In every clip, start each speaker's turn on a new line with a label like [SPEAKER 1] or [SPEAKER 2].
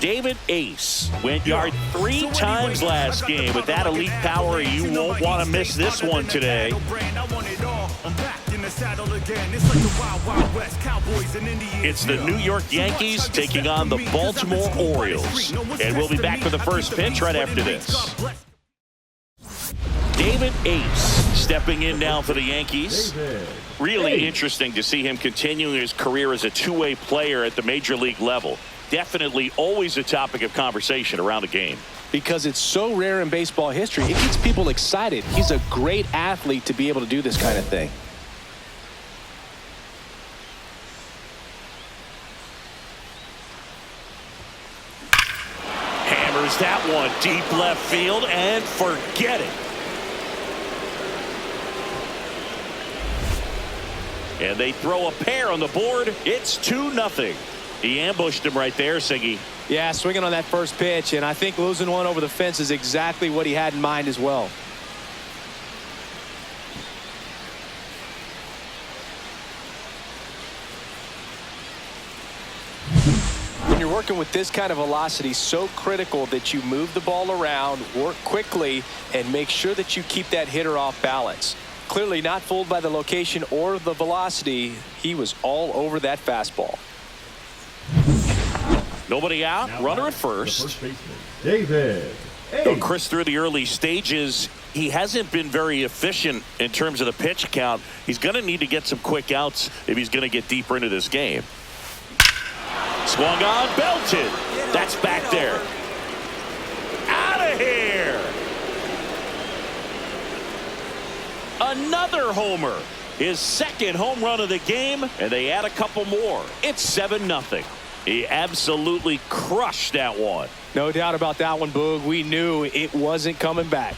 [SPEAKER 1] David Ace went yard 3 times last game. With that elite power, you won't want to miss this one today. It's the New York Yankees taking on the Baltimore Orioles. And we'll be back for the first pitch right after this. David Ace stepping in now for the Yankees. Really interesting to see him continuing his career as a two-way player at the major league level. Definitely always a topic of conversation around the game.
[SPEAKER 2] Because it's so rare in baseball history, it gets people excited. He's a great athlete to be able to do this kind of thing.
[SPEAKER 1] Hammers that one deep left field and forget it. And they throw a pair on the board. It's 2-0. He ambushed him right there, Siggy.
[SPEAKER 2] Yeah, swinging on that first pitch, and I think losing one over the fence is exactly what he had in mind as well. When you're working with this kind of velocity, so critical that you move the ball around, work quickly, and make sure that you keep that hitter off balance. Clearly not fooled by the location or the velocity. He was all over that fastball.
[SPEAKER 1] Nobody out. Runner at first.
[SPEAKER 3] David.
[SPEAKER 1] So Chris, through the early stages, he hasn't been very efficient in terms of the pitch count. He's going to need to get some quick outs if he's going to get deeper into this game. Swung on, belted. That's back there. Out of here. Another homer. His second home run of the game, and they add a couple more. It's 7-0. He absolutely crushed that one.
[SPEAKER 2] No doubt about that one, Boog. We knew it wasn't coming back.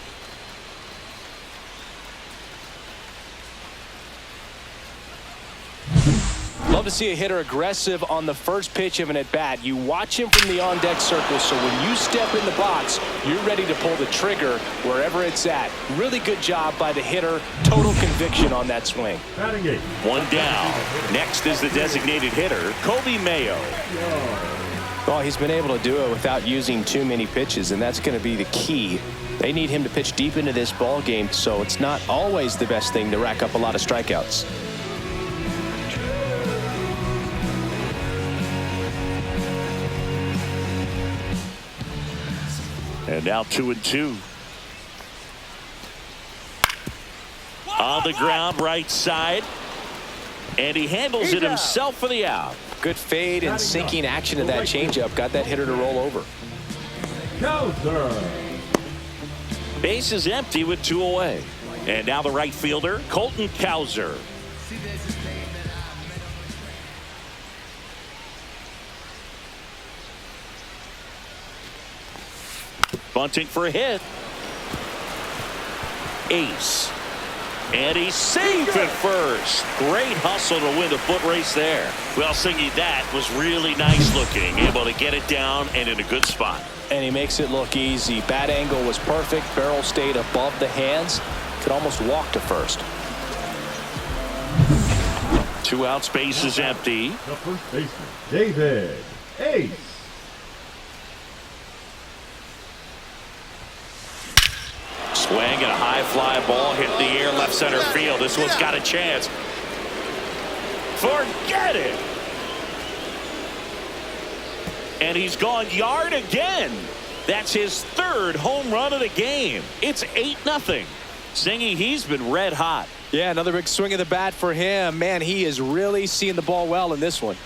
[SPEAKER 2] Love to see a hitter aggressive on the first pitch of an at-bat. You watch him from the on-deck circle, so when you step in the box, you're ready to pull the trigger wherever it's at. Really good job by the hitter. Total conviction on that swing.
[SPEAKER 1] One down. Next is the designated hitter, Kobe Mayo.
[SPEAKER 2] Well, he's been able to do it without using too many pitches, and that's going to be the key. They need him to pitch deep into this ball game, so it's not always the best thing to rack up a lot of strikeouts.
[SPEAKER 1] And now 2-2. On the ground, right side. And he handles it himself for the out.
[SPEAKER 2] Good fade and sinking action of that changeup. Got that hitter to roll over.
[SPEAKER 1] Base is empty with 2 away. And now the right fielder, Colton Cowser. Bunting for a hit. Ace. And he's safe at first. Great hustle to win the foot race there. Well, Singy, that was really nice looking. Able to get it down and in a good spot.
[SPEAKER 2] And he makes it look easy. Bat angle was perfect. Barrel stayed above the hands. Could almost walk to first.
[SPEAKER 1] 2 outs, base is empty.
[SPEAKER 3] The first baseman, David Ace.
[SPEAKER 1] Swing and a high fly ball hit the air left center field. This one's got a chance. Forget it. And he's gone yard again. That's his 3rd home run of the game. It's 8-0. Singy, he's been red hot.
[SPEAKER 2] Yeah, another big swing of the bat for him. Man, he is really seeing the ball well in this one.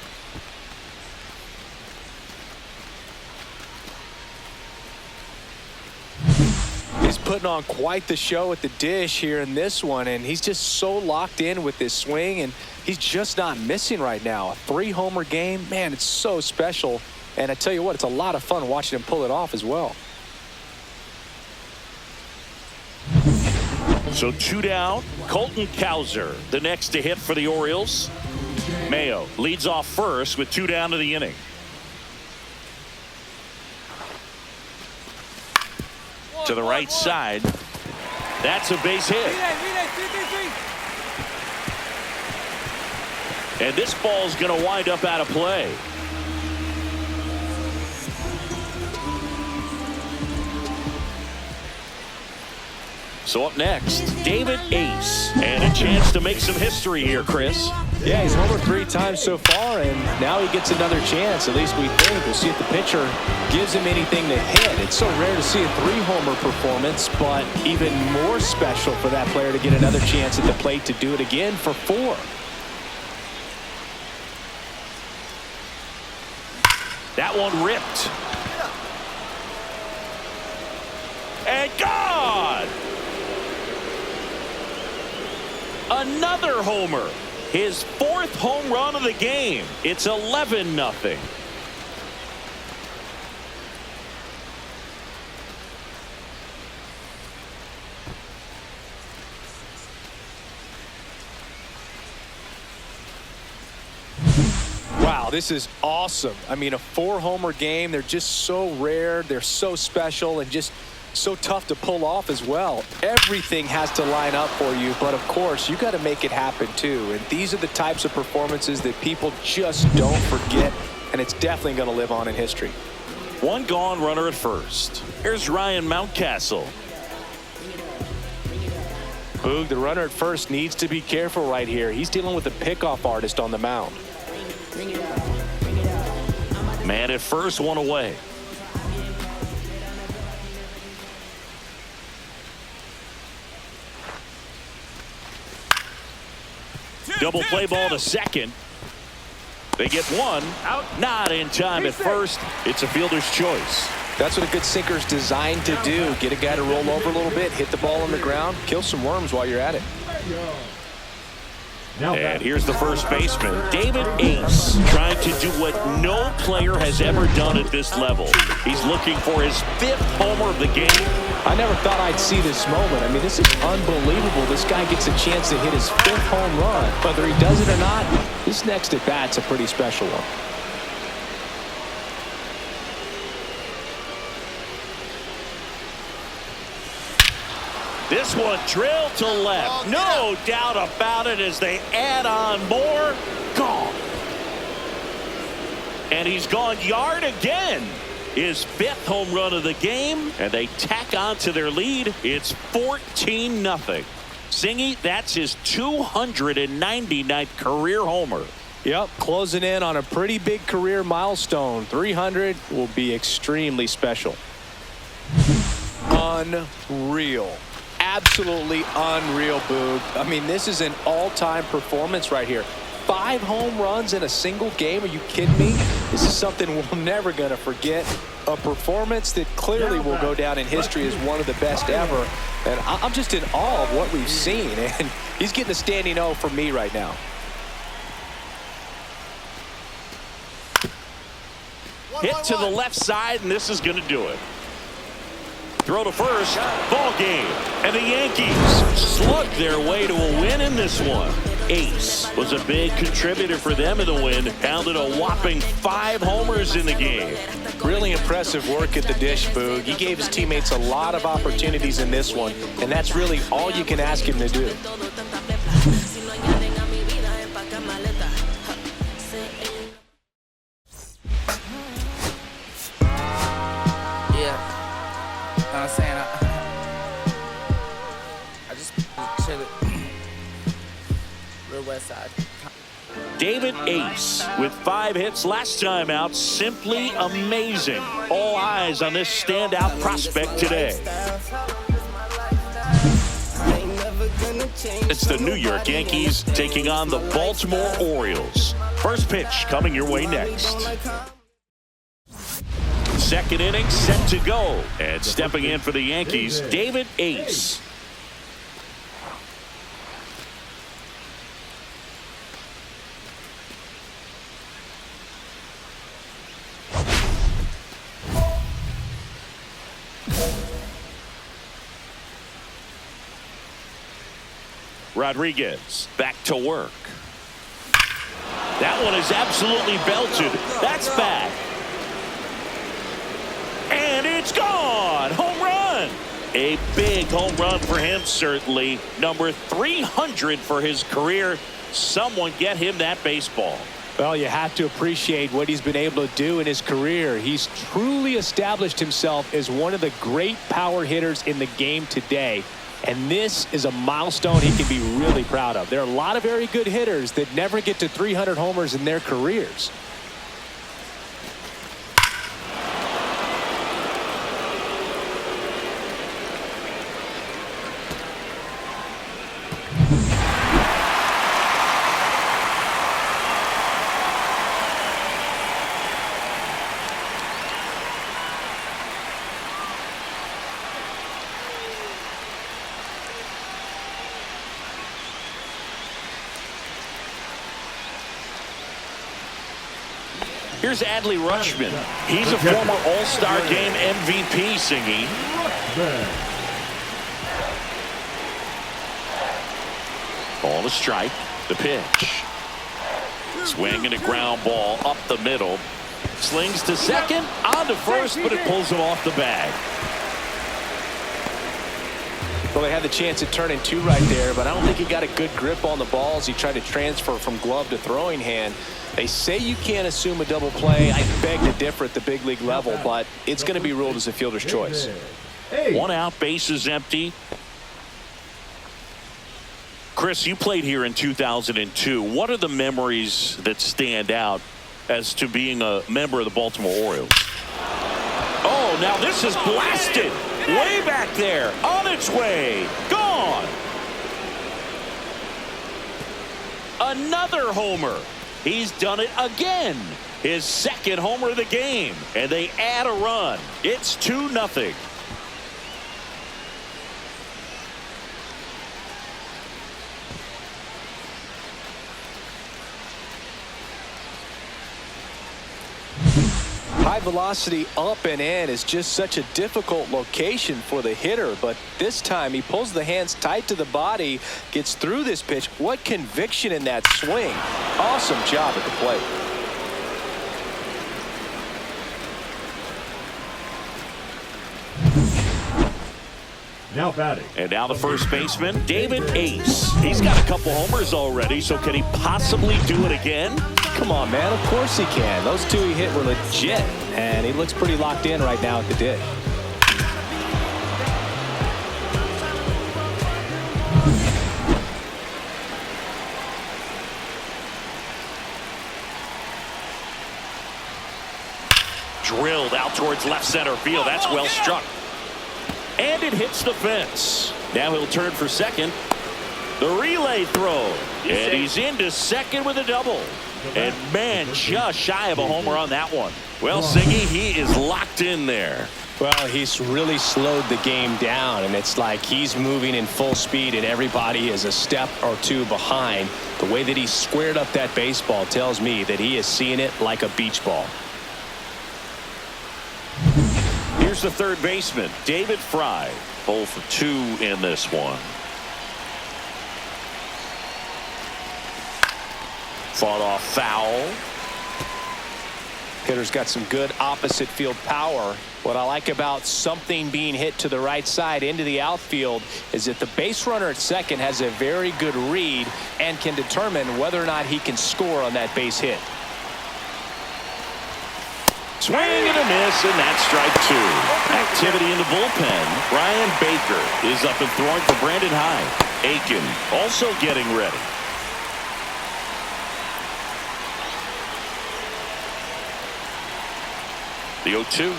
[SPEAKER 2] He's putting on quite the show at the dish here in this one, and he's just so locked in with this swing, and he's just not missing right now. A 3-homer game, man, it's so special. And I tell you what, it's a lot of fun watching him pull it off as well.
[SPEAKER 1] So 2 down. Colton Cowser, the next to hit for the Orioles. Mayo leads off first with 2 down to the inning. To the right side. That's a base hit. And this ball's going to wind up out of play. So up next, David Ace. And a chance to make some history here, Chris.
[SPEAKER 2] Yeah, he's homered 3 times so far, and now he gets another chance. At least we think. We'll see if the pitcher gives him anything to hit. It's so rare to see a 3-homer performance, but even more special for that player to get another chance at the plate to do it again for 4.
[SPEAKER 1] That one ripped. And gone! Another homer. His 4th home run of the game. It's 11-0.
[SPEAKER 2] Wow, this is awesome. I mean, a 4-homer game. They're just so rare. They're so special and just so tough to pull off as well. Everything has to line up for you, but of course you got to make it happen too. And these are the types of performances that people just don't forget, and it's definitely going to live on in history.
[SPEAKER 1] 1 gone, runner at first. Here's Ryan Mountcastle.
[SPEAKER 2] Boog, the runner at first needs to be careful right here. He's dealing with a pickoff artist on the mound.
[SPEAKER 1] Man at first, 1 away. Double play ball to second. They get 1 out, not in time at first. It's a fielder's choice.
[SPEAKER 2] That's what a good sinker's designed to do. Get a guy to roll over a little bit, hit the ball on the ground, kill some worms while you're at it.
[SPEAKER 1] And here's the first baseman, David Ace, trying to do what no player has ever done at this level. He's looking for his 5th homer of the game.
[SPEAKER 2] I never thought I'd see this moment. I mean, this is unbelievable. This guy gets a chance to hit his 5th home run. Whether he does it or not, this next at bat's a pretty special one.
[SPEAKER 1] This one drilled to left. No doubt about it as they add on more. Gone. And he's gone yard again. His 5th home run of the game, and they tack on to their lead. It's 14-0. Singy, that's his 299th career homer.
[SPEAKER 2] Yep, closing in on a pretty big career milestone. 300 will be extremely special. Unreal. Absolutely unreal, Boog. I mean, this is an all-time performance right here. 5 home runs in a single game. Are you kidding me? This is something we're never going to forget. A performance that clearly will go down in history as one of the best ever. And I'm just in awe of what we've seen. And he's getting a standing O from me right now.
[SPEAKER 1] Hit to the left side, and this is going to do it. Throw to first, ball game. And the Yankees slug their way to a win in this one. Ace was a big contributor for them in the win. Pounded a whopping 5 homers in the game.
[SPEAKER 2] Really impressive work at the dish, Boog. He gave his teammates a lot of opportunities in this one, and that's really all you can ask him to do.
[SPEAKER 4] I'm saying I just chill it. Real West Side.
[SPEAKER 1] David Ace with 5 hits last time out. Simply amazing. All eyes on this standout prospect today. It's the New York Yankees taking on the Baltimore Orioles. First pitch coming your way next. Second inning set to go. And stepping in for the Yankees, David Ace. Rodriguez back to work. That one is absolutely belted. That's back. And it's gone. Home run. A big home run for him, certainly. Number 300 for his career. Someone get him that baseball.
[SPEAKER 2] Well, you have to appreciate what he's been able to do in his career. He's truly established himself as one of the great power hitters in the game today. And this is a milestone he can be really proud of. There are a lot of very good hitters that never get to 300 homers in their careers.
[SPEAKER 1] Here's Adley Rutschman. He's a former All-Star Game MVP, singing. Ball to strike. The pitch. Swing and a ground ball up the middle. Slings to second. On to first, but it pulls him off the bag.
[SPEAKER 2] Well, they had the chance at turning two right there, but I don't think he got a good grip on the ball as he tried to transfer from glove to throwing hand. They say you can't assume a double play. I beg to differ at the big league level, but it's going to be ruled as a fielder's choice.
[SPEAKER 1] One out, bases empty. Chris, you played here in 2002. What are the memories that stand out as to being a member of the Baltimore Orioles? Oh, now this is blasted. Way back there. On its way. Gone. Another homer. He's done it again. His second homer of the game. And they add a run. It's 2-0.
[SPEAKER 2] High velocity up and in is just such a difficult location for the hitter, but this time he pulls the hands tight to the body, gets through this pitch. What conviction in that swing. Awesome job at the plate.
[SPEAKER 3] Now batting.
[SPEAKER 1] And now the first baseman, David Ace. He's got a couple homers already, so can he possibly do it again?
[SPEAKER 2] Come on, man. Of course he can. Those two he hit were legit, and he looks pretty locked in right now at the dish.
[SPEAKER 1] Drilled out towards left center field. That's well struck. And it hits the fence. Now he'll turn for second. The relay throw. And he's into second with a double. And man, just shy of a homer on that one. Well, Siggy, he is locked in there.
[SPEAKER 2] Well, he's really slowed the game down, and it's like he's moving in full speed and everybody is a step or two behind. The way that he squared up that baseball tells me that he is seeing it like a beach ball.
[SPEAKER 1] Here's the third baseman, David Fry. 0 for 2 in this one. Fought off foul.
[SPEAKER 2] Hitter's got some good opposite field power. What I like about something being hit to the right side into the outfield is that the base runner at second has a very good read and can determine whether or not he can score on that base hit.
[SPEAKER 1] Swing and a miss, and that's strike 2. Activity in the bullpen. Brian Baker is up and throwing for Brandon Hyde. Aiken also getting ready. The 0-2.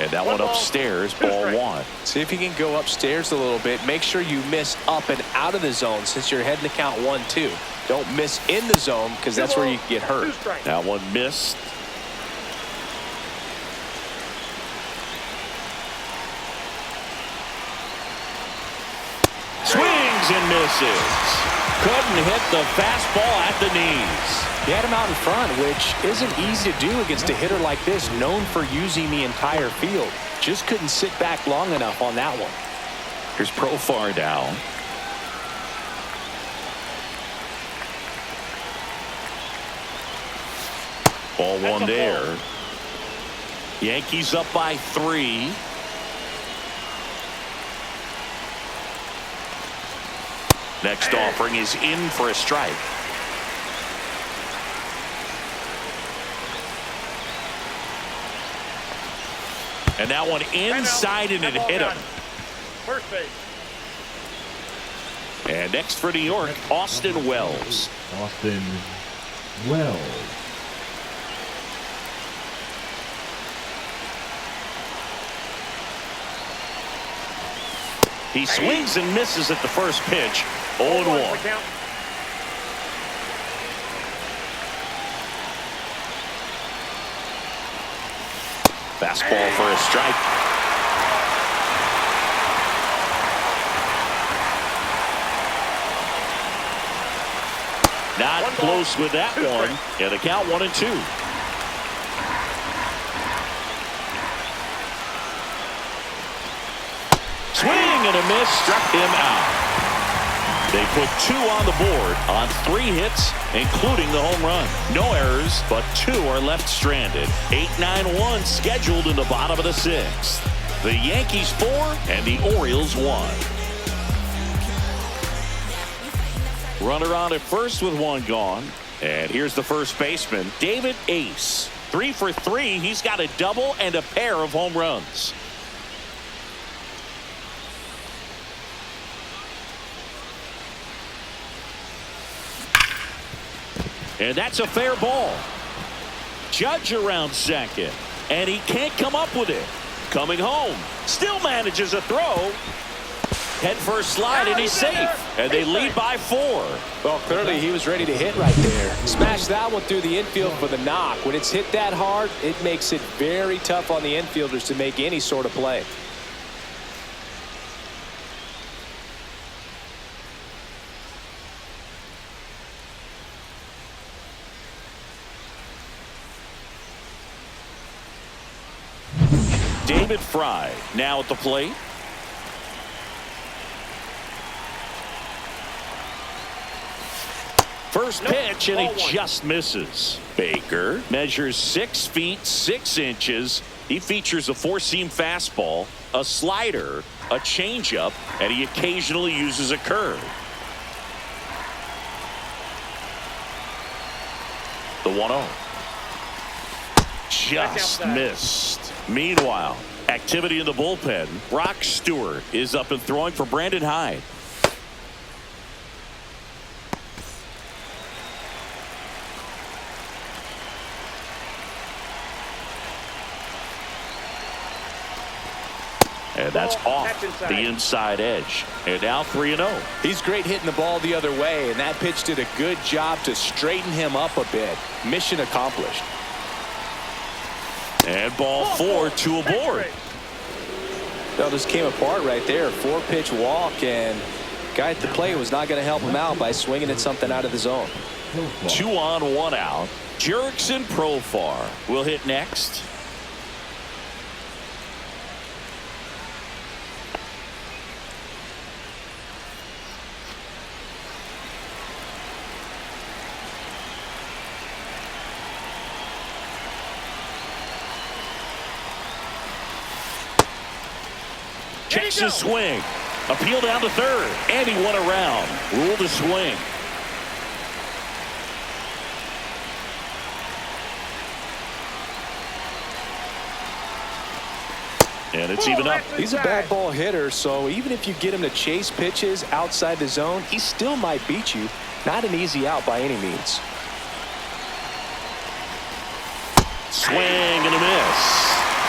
[SPEAKER 1] And that one upstairs, ball 1.
[SPEAKER 2] See if you can go upstairs a little bit. Make sure you miss up and out of the zone since you're heading to count 1-2. Don't miss in the zone because that's where you get hurt.
[SPEAKER 1] That one missed. Swings and misses. Couldn't hit the fastball at the knees.
[SPEAKER 2] He had him out in front, which isn't easy to do against a hitter like this, known for using the entire field. Just couldn't sit back long enough on that one.
[SPEAKER 1] Here's Profar down. Ball 1 there. Yankees up by 3. Next offering is in for a strike. And that one inside, and it hit him.
[SPEAKER 5] First base.
[SPEAKER 1] And next for New York, Austin Wells.
[SPEAKER 3] Austin Wells.
[SPEAKER 1] He swings and misses at the first pitch. 0-1. Fastball for a strike. Not close with that one. Yeah, the count 1-2. Swing and a miss, struck him out. They put 2 on the board on 3 hits, including the home run. No errors, but 2 are left stranded. 8-9-1 scheduled in the bottom of the 6th. The Yankees 4 and the Orioles 1. Runner on at first with 1 gone. And here's the first baseman, David Ace. 3 for 3. He's got a double and a pair of home runs. And that's a fair ball. Judge around second. And he can't come up with it. Coming home. Still manages a throw. Head first slide and he's safe. And they lead by 4.
[SPEAKER 2] Well, clearly he was ready to hit right there. Smash that one through the infield for the knock. When it's hit that hard, it makes it very tough on the infielders to make any sort of play.
[SPEAKER 1] David Fry now at the plate. First pitch, and he just misses. Baker measures 6 feet 6 inches. He features a 4-seam fastball, a slider, a changeup, and he occasionally uses a curve. The 1-0. Just missed. Meanwhile, activity in the bullpen. Brock Stewart is up and throwing for Brandon Hyde. And that's off the inside edge. And now 3-0.
[SPEAKER 2] He's great hitting the ball the other way, and that pitch did a good job to straighten him up a bit. Mission accomplished.
[SPEAKER 1] And ball 4, 2 aboard.
[SPEAKER 2] Well, this came apart right there. 4-pitch walk, and guy at the plate was not going to help him out by swinging at something out of the zone.
[SPEAKER 1] 2 on, 1 out. Jurickson Profar will hit next. Checks his swing. Appeal down to third. And he won around. Ruled a swing. And it's even up.
[SPEAKER 2] He's a bad ball hitter, so even if you get him to chase pitches outside the zone, he still might beat you. Not an easy out by any means.
[SPEAKER 1] Swing and a miss.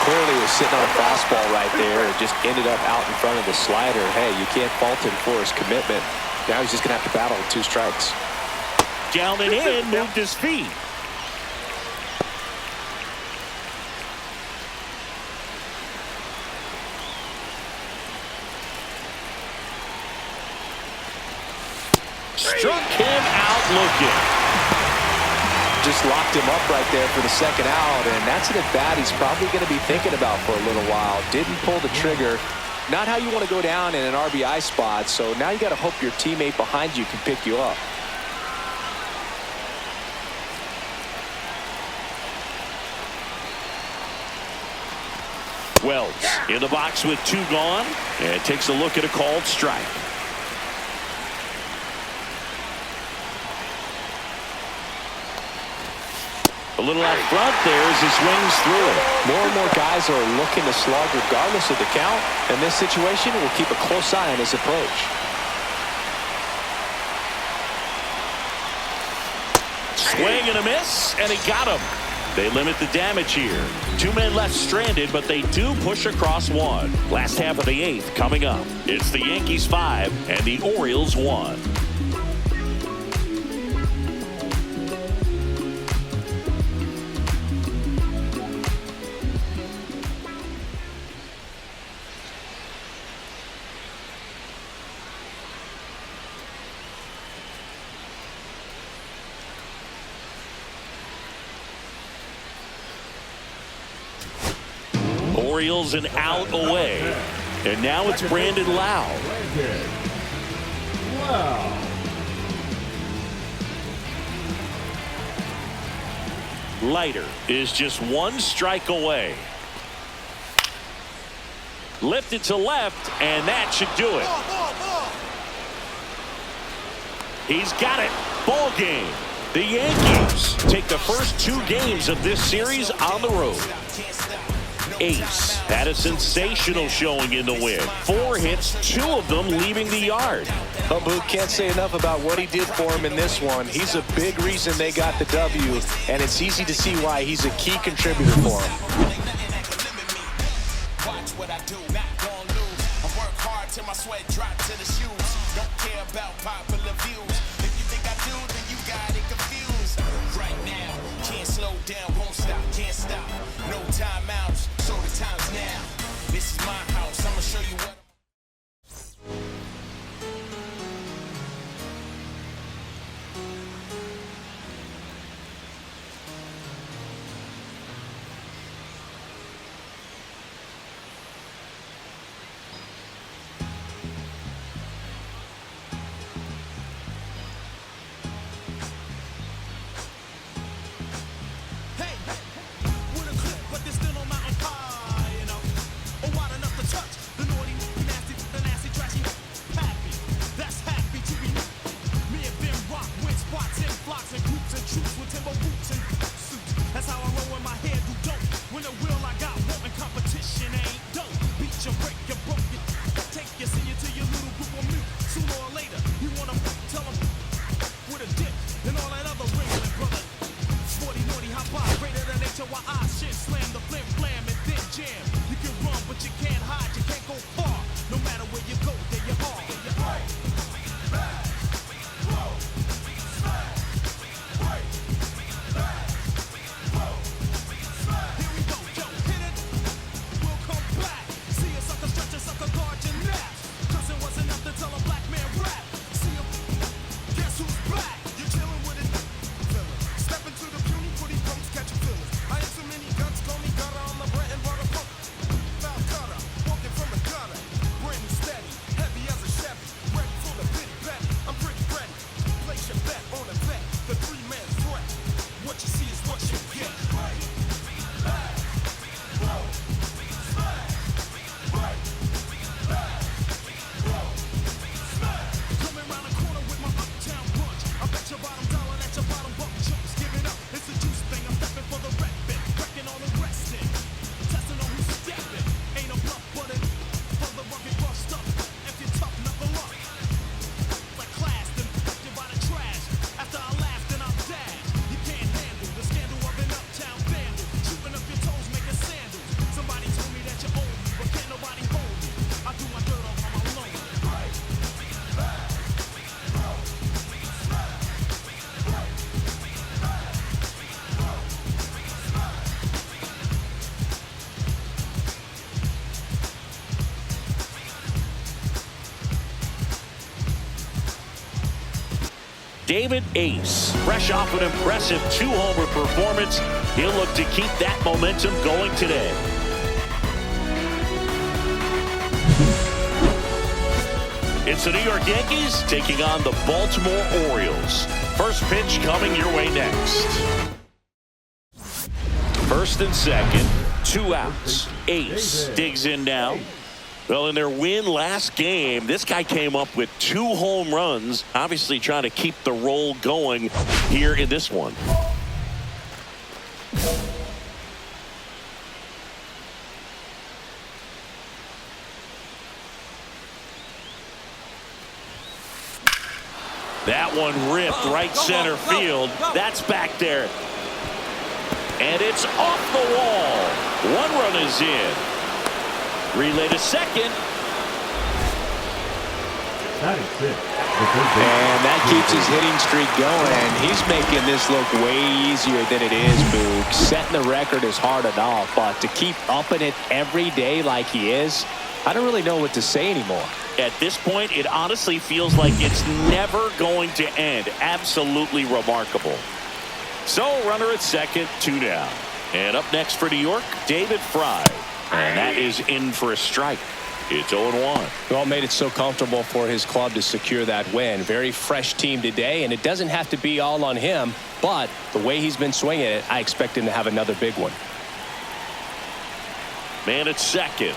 [SPEAKER 2] Clearly was sitting on a fastball right there. It just ended up out in front of the slider. Hey, you can't fault him for his commitment. Now he's just going to have to battle with 2 strikes.
[SPEAKER 1] Down and in, moved his feet. Struck him out looking.
[SPEAKER 2] Just locked him up right there for the second out, and that's an at-bat he's probably going to be thinking about for a little while. Didn't pull the trigger. Not how you want to go down in an RBI spot, so now you got to hope your teammate behind you can pick you up.
[SPEAKER 1] Wells in the box with 2 gone, and takes a look at a called strike. A little out front there as he swings through it.
[SPEAKER 2] More and more guys are looking to slug regardless of the count. In this situation, we'll keep a close eye on his approach.
[SPEAKER 1] Swing and a miss, and he got him. They limit the damage here. 2 men left stranded, but they do push across one. Last half of the 8th coming up. It's the Yankees 5 and the Orioles 1. Orioles an out away. And now it's Brandon Lau. Leiter is just 1 strike away. Lifted to left, and that should do it. He's got it. Ball game. The Yankees take the first 2 games of this series on the road. Ace had a sensational showing in the win. 4 hits, 2 of them leaving the yard.
[SPEAKER 2] But Boog can't say enough about what he did for him in this one. He's a big reason they got the W, and it's easy to see why he's a key contributor for him.
[SPEAKER 5] Watch what I do, not gonna lose. I work hard till my sweat drop to the shoes. Don't care about popular views. If you think I do, then you got it confused. Right now, can't slow down, won't stop, can't stop. No timeouts. So the time's now. This is my house. I'ma show you what.
[SPEAKER 1] David Ace, fresh off an impressive 2-homer performance. He'll look to keep that momentum going today. It's the New York Yankees taking on the Baltimore Orioles. First pitch coming your way next. First and second, 2 outs. Ace digs in now. Well, in their win last game, this guy came up with 2 home runs, obviously trying to keep the roll going here in this one. That one ripped right center field. That's back there. And it's off the wall. One run is in. Relay to second.
[SPEAKER 3] That is it.
[SPEAKER 2] And that keeps his hitting streak going. He's making this look way easier than it is, Boog. Setting the record is hard enough, but to keep upping it every day like he is, I don't really know what to say anymore.
[SPEAKER 1] At this point, it honestly feels like it's never going to end. Absolutely remarkable. So, runner at second, 2 down. And up next for New York, David Fry. And that is in for a strike. It's 0-1.
[SPEAKER 2] Well, made it so comfortable for his club to secure that win. Very fresh team today, and it doesn't have to be all on him, but the way he's been swinging it, I expect him to have another big one.
[SPEAKER 1] Man at second.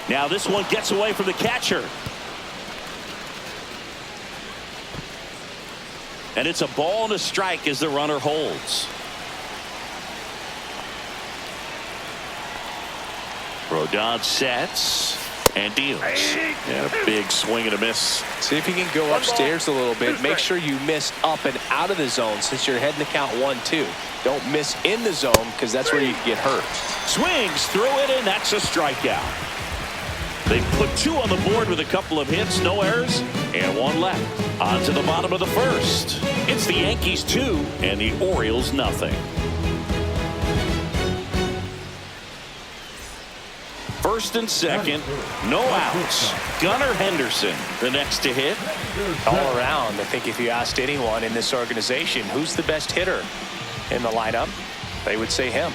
[SPEAKER 1] Now this one gets away from the catcher. And it's a ball and a strike as the runner holds. Rodon sets and deals. And a big swing and a miss.
[SPEAKER 2] See if you can go upstairs a little bit. Make sure you miss up and out of the zone since you're heading to count 1-2. Don't miss in the zone because that's where you can get hurt.
[SPEAKER 1] Swings through it, and that's a strikeout. They put 2 on the board with a couple of hits, no errors, and 1 left. On to the bottom of the first. It's the Yankees 2 and the Orioles nothing. First and second, no outs. Gunnar Henderson, the next to hit.
[SPEAKER 2] All around, I think if you asked anyone in this organization who's the best hitter in the lineup, they would say him.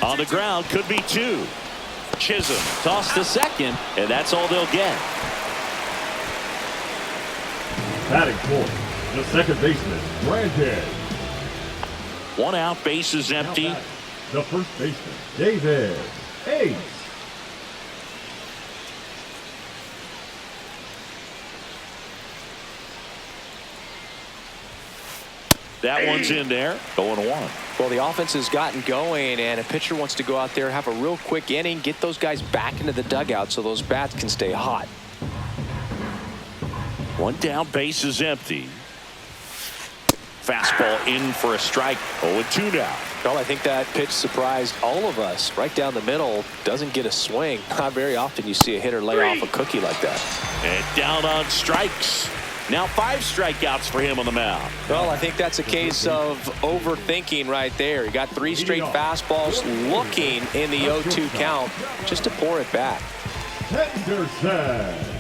[SPEAKER 1] On the ground, could be 2. Chisholm tossed to second, and that's all they'll get.
[SPEAKER 3] Batting fourth, the second baseman, Brandon.
[SPEAKER 1] 1 out, bases empty.
[SPEAKER 3] The first baseman, David Ace.
[SPEAKER 1] That one's in there. 0-1.
[SPEAKER 2] Well, the offense has gotten going, and a pitcher wants to go out there, have a real quick inning, get those guys back into the dugout so those bats can stay hot.
[SPEAKER 1] 1 down, bases empty. Fastball in for a strike. 0-2 now.
[SPEAKER 2] Well, I think that pitch surprised all of us. Right down the middle, doesn't get a swing. Not very often you see a hitter lay off a cookie like that.
[SPEAKER 1] And down on strikes. Now 5 strikeouts for him on the mound.
[SPEAKER 2] Well, I think that's a case of overthinking right there. He got 3 straight fastballs looking in the 0-2 count just to pour it back.
[SPEAKER 3] Henderson.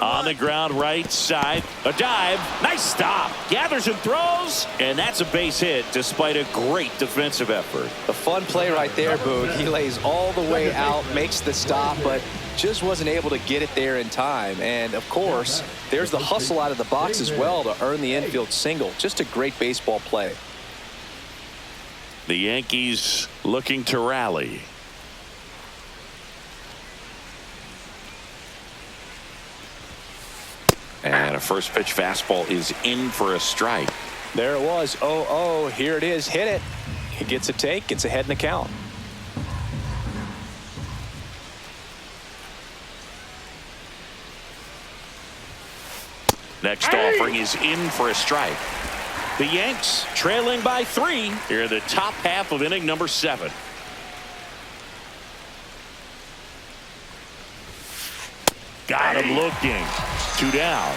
[SPEAKER 1] On the ground, right side. A dive. Nice stop. Gathers and throws. And that's a base hit despite a great defensive effort.
[SPEAKER 2] A fun play right there, Boog. He lays all the way out, makes the stop, but just wasn't able to get it there in time. And, of course, there's the hustle out of the box as well to earn the infield single. Just a great baseball play.
[SPEAKER 1] The Yankees looking to rally. And a first pitch fastball is in for a strike.
[SPEAKER 2] There it was. 0-0. Here it is. Hit it. He gets a take. Gets ahead in the count.
[SPEAKER 1] Next offering is in for a strike. The Yanks trailing by 3 here in the top half of inning number 7. Got him looking. 2 down.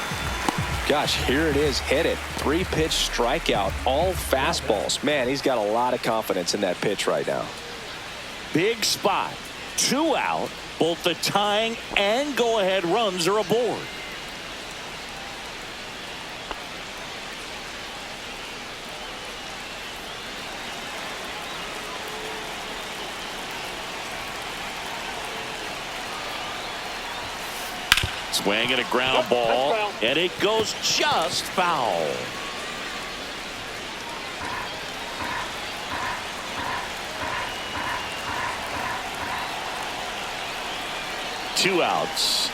[SPEAKER 2] Gosh, here it is. Hit it. 3-pitch strikeout. All fastballs. Man, he's got a lot of confidence in that pitch right now.
[SPEAKER 1] Big spot. 2 out. Both the tying and go-ahead runs are aboard. Swing and a ground ball, and it goes just foul. Two outs.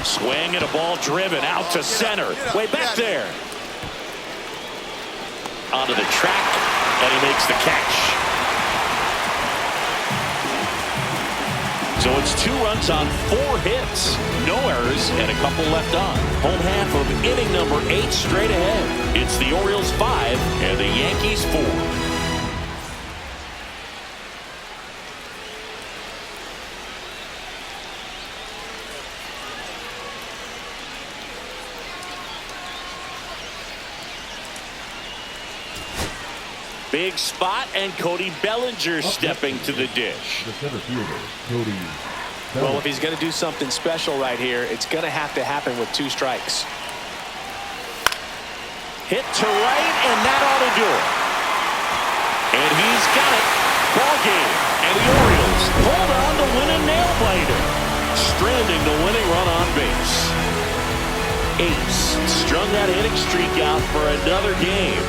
[SPEAKER 1] Swing and a ball driven out to center. Way back there. Onto the track, and he makes the catch. So it's 2 runs on 4 hits. No errors and a couple left on. Home half of inning number 8 straight ahead. It's the Orioles 5 and the Yankees 4. Big spot, and Cody Bellinger stepping to the dish.
[SPEAKER 3] The center fielder, Cody.
[SPEAKER 2] Well, if he's going to do something special right here, it's going to have to happen with 2 strikes.
[SPEAKER 1] Hit to right, and that ought to do it. And he's got it. Ball game. And the Orioles hold on to win a nail-biter, stranding the winning run on base. Ace strung that hitting streak out for another game.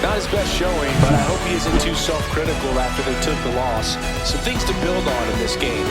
[SPEAKER 2] Not his best showing, but I hope he isn't too self-critical after they took the loss. Some things to build on in this game.